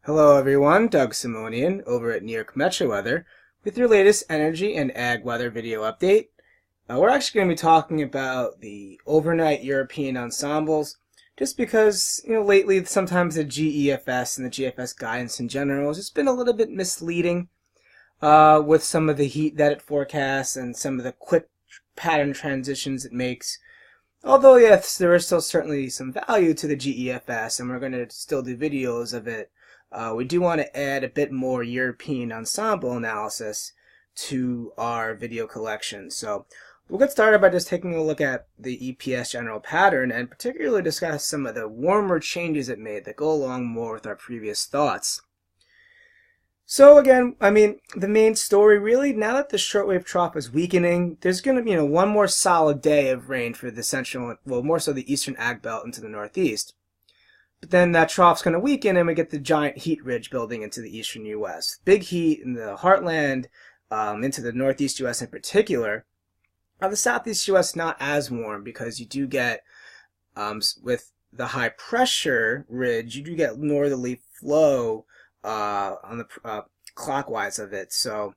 Hello everyone, Doug Simonian over at New York Metro Weather with your latest energy and ag weather video update. We're actually going to be talking about the overnight European ensembles just because, lately sometimes the GEFS and the GFS guidance in general has just been a little bit misleading with some of the heat that it forecasts and some of the quick pattern transitions it makes. Although, yes, there is still certainly some value to the GEFS, and we're going to still do videos of it. We do want to add a bit more European ensemble analysis to our video collection. So we'll get started by just taking a look at the EPS general pattern and particularly discuss some of the warmer changes it made that go along more with our previous thoughts. So again, the main story really, now that the shortwave trough is weakening, there's going to be one more solid day of rain for the central, well, more so the eastern ag belt into the northeast. But then that trough's going to weaken and we get the giant heat ridge building into the eastern U.S. Big heat in the heartland, into the northeast U.S. in particular. Now the southeast U.S. not as warm because you do get, with the high pressure ridge, you do get northerly flow on the clockwise of it. So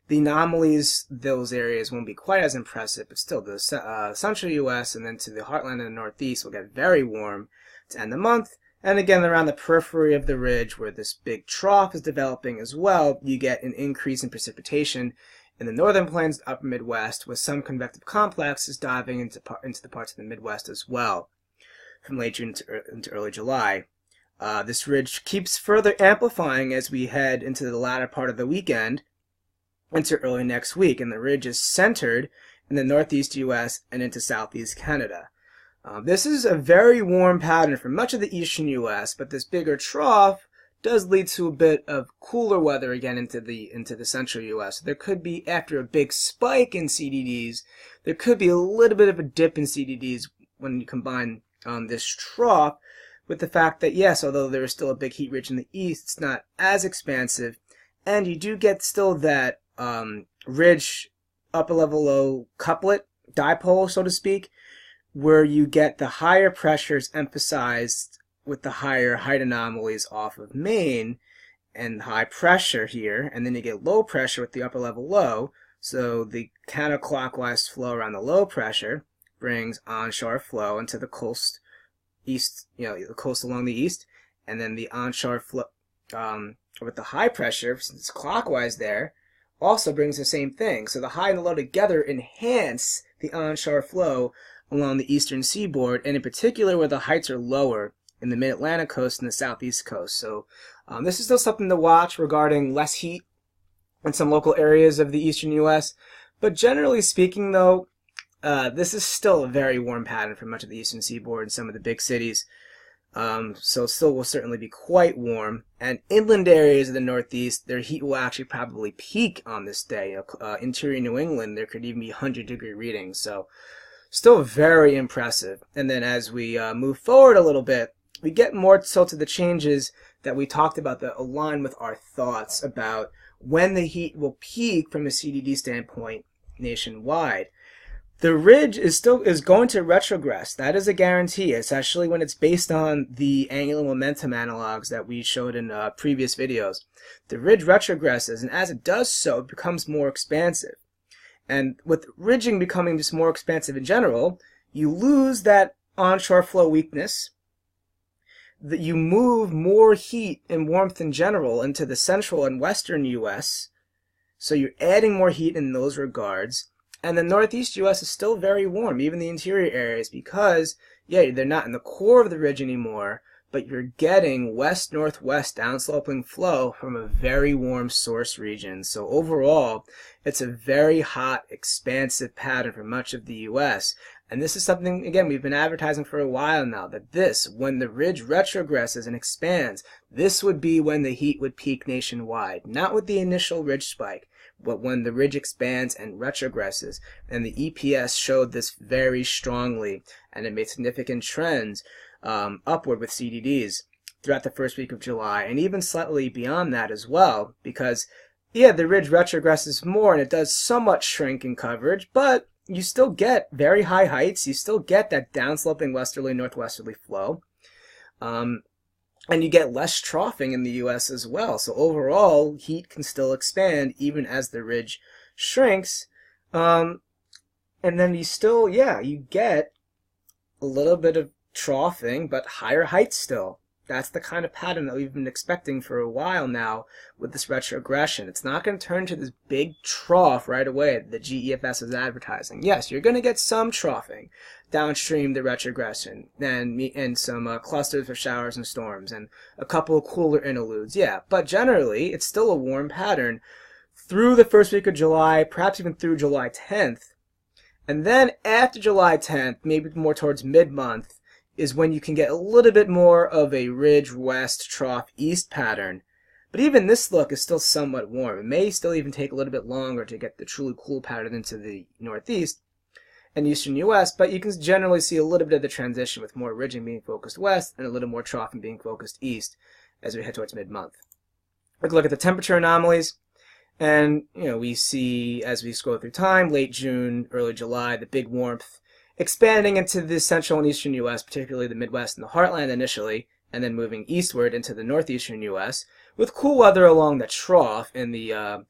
the anomalies, those areas won't be quite as impressive, but still the central U.S. and then to the heartland and the northeast will get very warm to end the month. And again, around the periphery of the ridge where this big trough is developing as well, you get an increase in precipitation in the northern plains, upper Midwest, with some convective complexes diving into the parts of the Midwest as well, from late June into early July. This ridge keeps further amplifying as we head into the latter part of the weekend, into early next week, and the ridge is centered in the northeast U.S. and into southeast Canada. This is a very warm pattern for much of the eastern U.S., but this bigger trough does lead to a bit of cooler weather again into the central U.S. There could be, after a big spike in CDDs, there could be a little bit of a dip in CDDs when you combine this trough with the fact that, yes, although there is still a big heat ridge in the east, it's not as expansive, and you do get still that ridge upper level low couplet, dipole, so to speak, where you get the higher pressures emphasized with the higher height anomalies off of Maine and high pressure here, and then you get low pressure with the upper level low. So the counterclockwise flow around the low pressure brings onshore flow into the coast east, the coast along the east, and then the onshore flow with the high pressure, since it's clockwise there, also brings the same thing. So the high and the low together enhance the onshore flow along the eastern seaboard, and in particular where the heights are lower in the mid-Atlantic coast and the southeast coast. So this is still something to watch regarding less heat in some local areas of the eastern U.S. But generally speaking, though, this is still a very warm pattern for much of the eastern seaboard and some of the big cities. So still will certainly be quite warm. And inland areas of the northeast, their heat will actually probably peak on this day. Interior New England, there could even be 100-degree readings. So still very impressive. And then as we move forward a little bit, we get more so to the changes that we talked about that align with our thoughts about when the heat will peak from a CDD standpoint nationwide. The ridge is going to retrogress. That is a guarantee, especially when it's based on the angular momentum analogs that we showed in previous videos. The ridge retrogresses, and as it does so, it becomes more expansive. And with ridging becoming just more expansive in general, you lose that onshore flow weakness, that you move more heat and warmth in general into the central and western U.S., so you're adding more heat in those regards. And the northeast U.S. is still very warm, even the interior areas, because, yeah, they're not in the core of the ridge anymore, but you're getting west-northwest downsloping flow from a very warm source region. So overall, it's a very hot, expansive pattern for much of the U.S. And this is something, again, we've been advertising for a while now, that this, when the ridge retrogresses and expands, this would be when the heat would peak nationwide. Not with the initial ridge spike, but when the ridge expands and retrogresses. And the EPS showed this very strongly, and it made significant trends upward with CDDs throughout the first week of July, and even slightly beyond that as well, because, yeah, the ridge retrogresses more and it does somewhat shrink in coverage, but you still get very high heights, you still get that downsloping westerly northwesterly flow. And you get less troughing in the US as well. So overall, heat can still expand even as the ridge shrinks. And then you still, you get a little bit of troughing, but higher heights still. That's the kind of pattern that we've been expecting for a while now with this retrogression. It's not going to turn to this big trough right away that GEFS is advertising. Yes, you're going to get some troughing downstream the retrogression and some clusters of showers and storms and a couple of cooler interludes. Yeah, but generally it's still a warm pattern through the first week of July, perhaps even through July 10th. And then after July 10th, maybe more towards mid-month, is when you can get a little bit more of a ridge west trough east pattern. But even this look is still somewhat warm. It may still even take a little bit longer to get the truly cool pattern into the northeast and eastern US, but you can generally see a little bit of the transition with more ridging being focused west and a little more troughing being focused east as we head towards mid-month. Let's look at the temperature anomalies. And, we see as we scroll through time, late June, early July, the big warmth expanding into the central and eastern U.S., particularly the Midwest and the Heartland initially, and then moving eastward into the northeastern U.S., with cool weather along the trough in the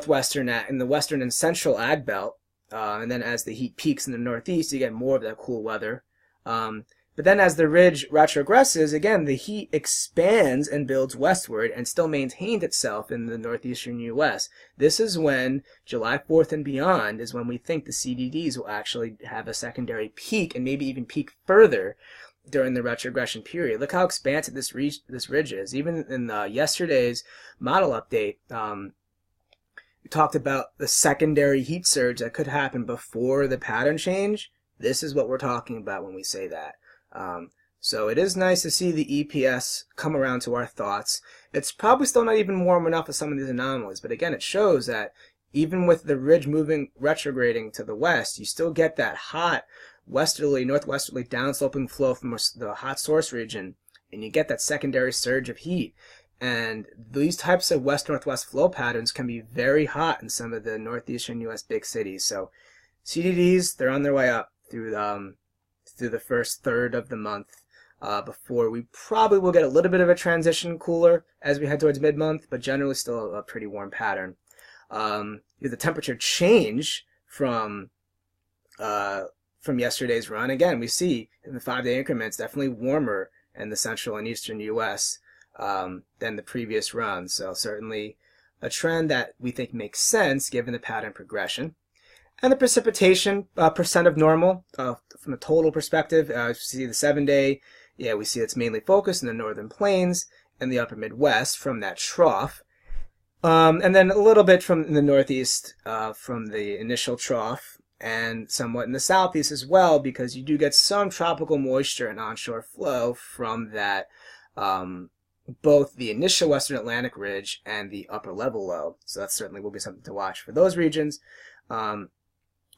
western and central ag belt. And then as the heat peaks in the northeast, you get more of that cool weather. But then as the ridge retrogresses, again, the heat expands and builds westward and still maintained itself in the northeastern U.S. This is when July 4th and beyond is when we think the CDDs will actually have a secondary peak and maybe even peak further during the retrogression period. Look how expansive this ridge is. Even in yesterday's model update, we talked about the secondary heat surge that could happen before the pattern change. This is what we're talking about when we say that. So it is nice to see the EPS come around to our thoughts. It's probably still not even warm enough for some of these anomalies, but again, it shows that even with the ridge retrograding to the west, you still get that hot northwesterly downsloping flow from the hot source region, and you get that secondary surge of heat. And these types of west-northwest flow patterns can be very hot in some of the northeastern U.S. big cities. So CDDs, they're on their way up through the first third of the month, before we probably will get a little bit of a transition cooler as we head towards mid-month, but generally still a pretty warm pattern. The temperature change from yesterday's run, again, we see in the 5-day increments definitely warmer in the central and eastern U.S. Than the previous run. So certainly a trend that we think makes sense given the pattern progression. And the precipitation percent of normal from a total perspective, we see the 7-day, we see it's mainly focused in the northern plains and the upper Midwest from that trough. And then a little bit from the northeast from the initial trough, and somewhat in the southeast as well, because you do get some tropical moisture and onshore flow from that, both the initial western Atlantic ridge and the upper level low. So that certainly will be something to watch for those regions.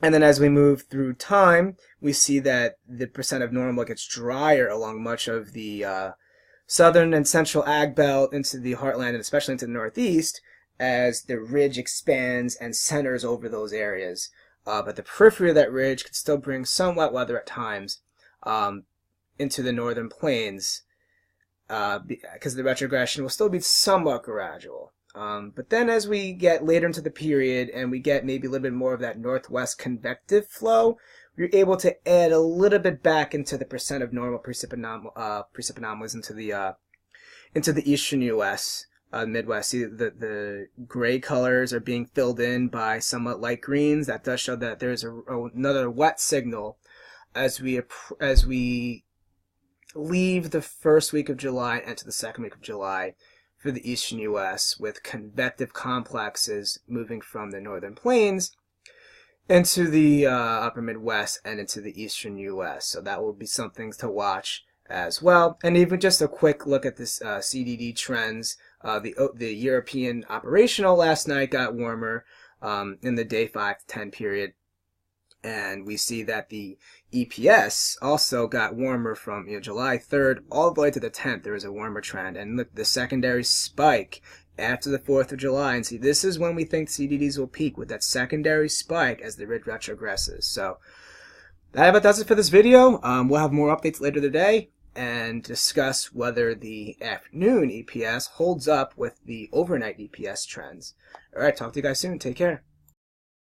And then as we move through time, we see that the percent of normal gets drier along much of the southern and central ag belt into the heartland and especially into the northeast as the ridge expands and centers over those areas. But the periphery of that ridge could still bring some wet weather at times into the northern plains because the retrogression will still be somewhat gradual. But then as we get later into the period and we get maybe a little bit more of that northwest convective flow, we're able to add a little bit back into the percent of normal precip anomalies into the eastern U.S. Midwest. See the gray colors are being filled in by somewhat light greens. That does show that there's another wet signal as we leave the first week of July and into the second week of July for the eastern U.S. with convective complexes moving from the northern plains into the upper Midwest and into the eastern U.S. So that will be something to watch as well. And even just a quick look at this CDD trends. The European operational last night got warmer in the day 5 to 10 period. And we see that the EPS also got warmer from July 3rd all the way to the 10th. There was a warmer trend. And look, the secondary spike after the 4th of July. And see, this is when we think CDDs will peak, with that secondary spike as the ridge retrogresses. So that about does it for this video. We'll have more updates later today. and discuss whether the afternoon EPS holds up with the overnight EPS trends. All right, talk to you guys soon. Take care.